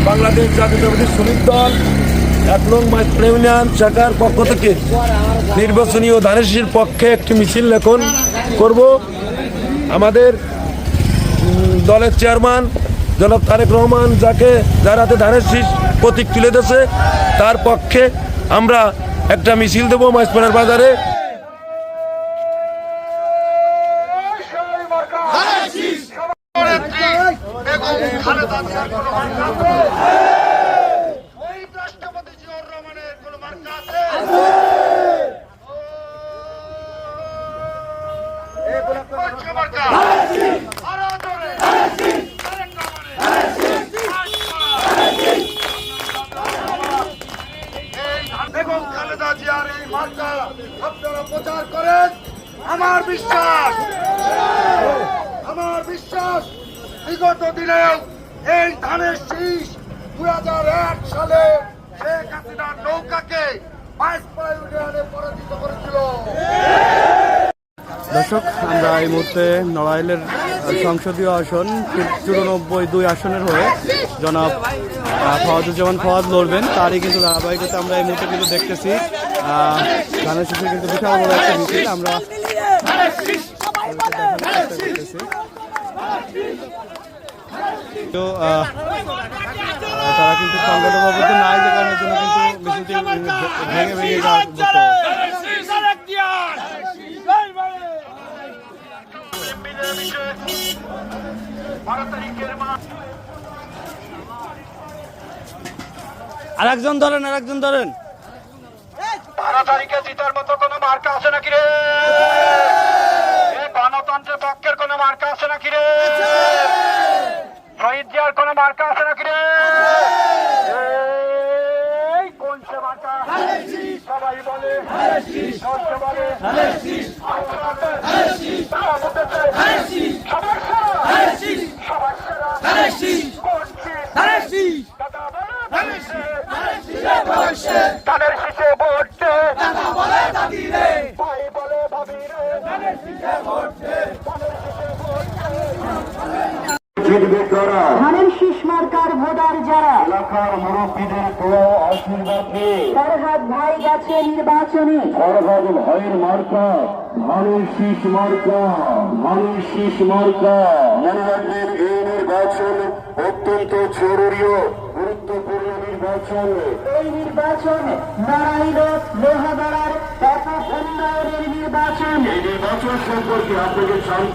বাংলাদেশ জাতীয়তাবাদী শ্রমিক দল ১ নং মাইজপাড়া ইউনিয়ন শাখার পক্ষ থেকে নির্বাচনী ও ধানের শীষের পক্ষে একটি মিছিল এখন করব। আমাদের দলের চেয়ারম্যান জনাব তারেক রহমান যার হাতে ধানের শীষ প্রতীক তুলে দিয়েছে তার পক্ষে আমরা একটা মিছিল দেবো মাইজপাড়ার বাজারে। প্রচার করেন। আমার বিশ্বাস বিগত দিনেও এই ধানের শীষ 2001 সালে শেখ হাসিনার নৌকাকে মাইজপাড়া ইউনিয়নে পরাজিত করেছিল। দর্শক, আমরা এই মুহূর্তে নড়াইলের সংসদীয় আসন 94-2 আসনের হয়ে জনাব ফওয়াদুজ্জামান ফওয়াদ লড়বেন, তারই কিন্তু ধারাবাহিকতা আমরা এই মুহূর্তে কিন্তু দেখতেছি। ধানের শীষে কিন্তু বিশাল বড় একটা মিছিল আমরা তো তারা কিন্তু সংগঠনবদ্ধ নাই, যে কারণের জন্য কিন্তু মিছিলটি ভেঙে যাচ্ছে। আরেকজন ধরেন 12 তারিখে জিতার মতো কোন মার্কা আছে নাকি রে? গণতন্ত্রের পক্ষের কোন মার্কা আছে নাকি রে? শহীদ জিয়ার কোন মার্কা আছে নাকি রে? কোন সে মার্কা? সবাই বলে ধানের শীষে ভোট ভাই বলে ভাবি রে। ধানের শীষ মার্কার ভোটার যারা এলাকার মুরব্বীদের দোয়া আশীর্বাদ নিয়ে ফরহাদ ভাই গেছে নির্বাচনে। ফরহাদ ভাইয়ের মার্কা ধানের শীষ মার্কা। মনে রাখবেন, এই নির্বাচন অত্যন্ত জরুরি ও গুরুত্বপূর্ণ নির্বাচন। এই নির্বাচন নড়াইল লোহাগড়ার ব্যাপক উন্নয়নের নির্বাচন। এই নির্বাচন সম্পর্কে আপনাকে